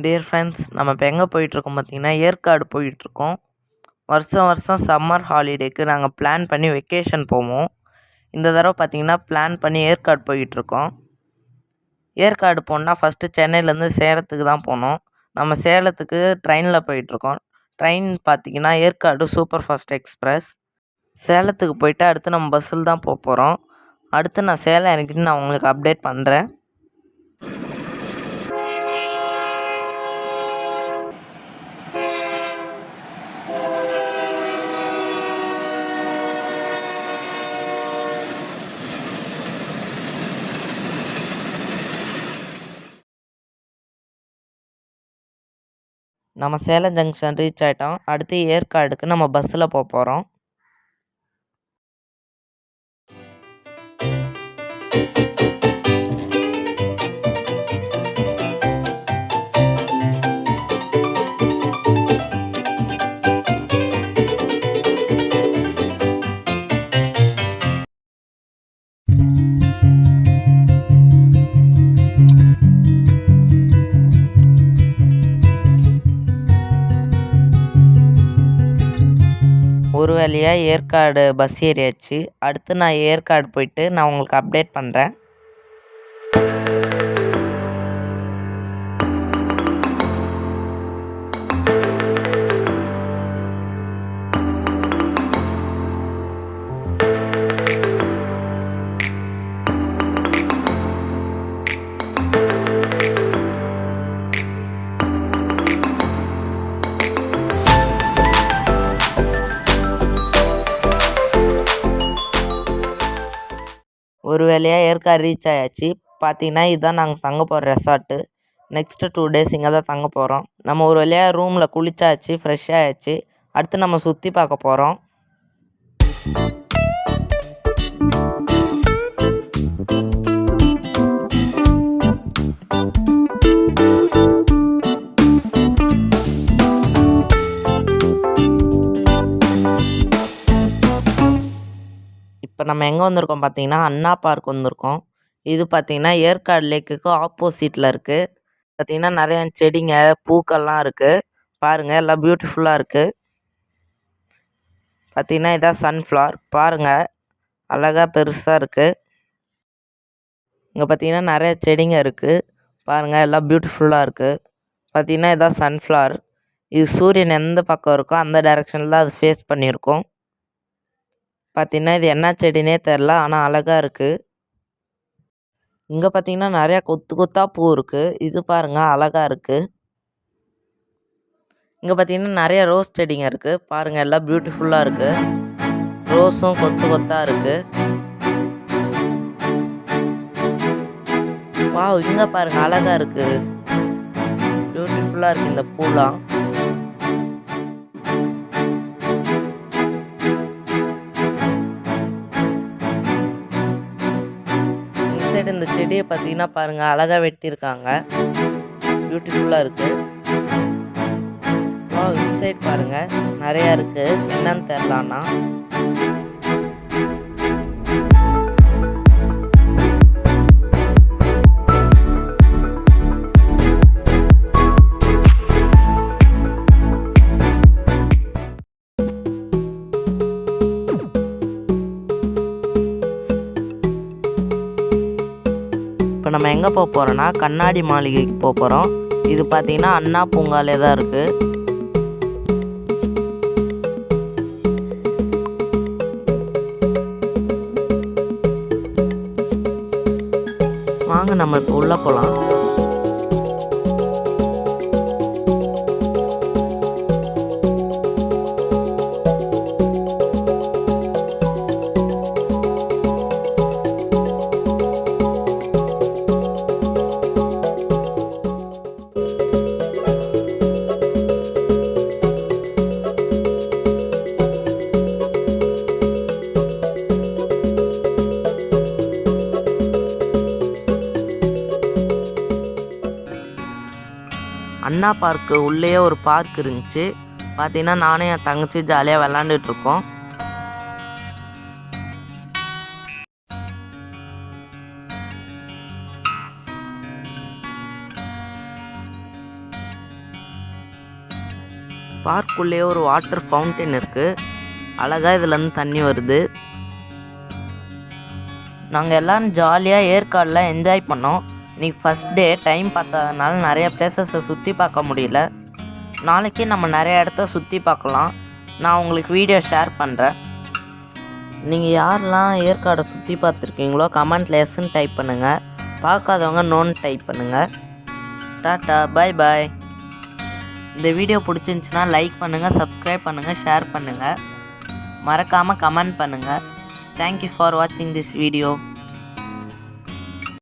Dear friends, நம்ம இப்போ எங்கே போயிட்டுருக்கோம் பார்த்தீங்கன்னா, ஏற்காடு போயிட்டுருக்கோம். வருஷம் வருஷம் சம்மர் ஹாலிடேக்கு நாங்கள் பிளான் பண்ணி வெக்கேஷன் போவோம். இந்த தடவை பார்த்தீங்கன்னா பிளான் பண்ணி ஏற்காடு போயிட்டுருக்கோம். ஏற்காடு போகணுன்னா ஃபஸ்ட்டு சென்னையிலேருந்து சேலத்துக்கு தான் போகணும். நம்ம சேலத்துக்கு ட்ரெயினில் போயிட்டுருக்கோம். ட்ரெயின் பார்த்தீங்கன்னா ஏற்காடு சூப்பர் ஃபாஸ்ட் எக்ஸ்பிரஸ். சேலத்துக்கு போயிட்டு அடுத்து நம்ம பஸ்ஸில் தான் போகிறோம். அடுத்து நான் சேலம் இறங்கிட்டு நான் உங்களுக்கு அப்டேட் பண்ணுறேன். நம்ம சேலம் ஜங்ஷன் ரீச் ஆகிட்டோம். அடுத்து ஏற்காடுக்கு நம்ம பஸ்ஸில் போகிறோம். ஒரு வழியாக ஏற்காடு பஸ் ஏறியாச்சு. அடுத்து நான் ஏற்காடு போயிட்டு நான் உங்களுக்கு அப்டேட் பண்ணுறேன். ஒரு வேளையாக ஏற்காடு ரீச் ஆயாச்சு. பார்த்தீங்கன்னா இதுதான் நாங்கள் தங்க போகிற ரெசார்ட்டு. நெக்ஸ்ட்டு 2 டேஸ் இங்கே தான் தங்க போகிறோம். நம்ம ஒரு வேளையாக ரூமில் குளிச்சாச்சு, ஃப்ரெஷ் ஆயாச்சு. அடுத்து நம்ம சுற்றி பார்க்க போகிறோம். இப்போ நம்ம எங்கே வந்திருக்கோம் பார்த்தீங்கன்னா, அண்ணா பார்க் வந்திருக்கோம். இது பார்த்தீங்கன்னா ஏற்காடு லேக்குக்கு ஆப்போசிட்டில் இருக்குது. பார்த்தீங்கன்னா நிறையா செடிங்க, பூக்கள்லாம் இருக்குது. பாருங்கள், எல்லாம் பியூட்டிஃபுல்லாக இருக்குது. பார்த்தீங்கன்னா இதான் சன்ஃப்ளவர். பாருங்கள், அழகாக பெருசாக இருக்குது. இங்கே பார்த்தீங்கன்னா நிறைய செடிங்க இருக்குது. பாருங்கள், எல்லாம் பியூட்டிஃபுல்லாக இருக்குது. பார்த்தீங்கன்னா இதான் சன்ஃப்ளவர். இது சூரியன் எந்த பக்கம் இருக்கோ அந்த டைரெக்ஷனில் தான் அது ஃபேஸ் பண்ணியிருக்கோம். பார்த்தீங்கன்னா இது என்ன செடினே தெரில, ஆனால் அழகாக இருக்குது. இங்கே பார்த்தீங்கன்னா நிறையா கொத்து கொத்தாக பூ இருக்குது. இது பாருங்கள், அழகாக இருக்குது. இங்கே பார்த்தீங்கன்னா நிறைய ரோஸ் செடிங்க இருக்குது. பாருங்கள், எல்லாம் பியூட்டிஃபுல்லாக இருக்குது. ரோஸும் கொத்து கொத்தாக இருக்குது. வாவ், இங்கே பாருங்கள், அழகாக இருக்குது. பியூட்டிஃபுல்லாக இருக்குது இந்த பூலாம். இன்சைடு இந்த செடியை பார்த்தீங்கன்னா பாருங்கள், அழகாக வெட்டியிருக்காங்க. பியூட்டிஃபுல்லாக இருக்குது. வாவ், இன்சைட் பாருங்கள், நிறையா இருக்குது. என்னன்னு தெரிலனா இப்போ நம்ம எங்கே போகிறோன்னா கண்ணாடி மாளிகைக்கு போகிறோம். இது பார்த்தீங்கன்னா அண்ணா பூங்காலே தான் இருக்குது. வாங்க நம்ம இப்போ உள்ளே போகலாம். அண்ணா பார்க்கு உள்ளேயே ஒரு பார்க் இருந்துச்சு. பார்த்தீங்கன்னா நானும் என் தங்கச்சி ஜாலியாக விளாண்டுட்ருக்கோம். பார்க்குள்ளேயே ஒரு வாட்டர் ஃபவுண்டைன் இருக்குது. அழகாக இதுலேருந்து தண்ணி வருது. நாங்கள் எல்லோரும் ஜாலியாக ஏற்காடில் என்ஜாய் பண்ணோம். இன்றைக்கி ஃபஸ்ட் டே டைம் பார்த்ததுனால நிறைய பிளேசஸை சுற்றி பார்க்க முடியல. நாளைக்கு நம்ம நிறைய இடத்த சுற்றி பார்க்கலாம். நான் உங்களுக்கு வீடியோ ஷேர் பண்ணுறேன். நீங்கள் யாரெல்லாம் ஏற்காடை சுற்றி பார்த்துருக்கீங்களோ கமெண்ட்டில் எஸ்ன்னு டைப் பண்ணுங்கள். பார்க்காதவங்க நோன்னு டைப் பண்ணுங்கள். டாட்டா, பாய் பாய். இந்த வீடியோ பிடிச்சிருந்துச்சின்னா லைக் பண்ணுங்கள், சப்ஸ்கிரைப் பண்ணுங்கள், ஷேர் பண்ணுங்கள், மறக்காமல் கமெண்ட் பண்ணுங்கள். தேங்க்யூ ஃபார் வாட்சிங் திஸ் வீடியோ.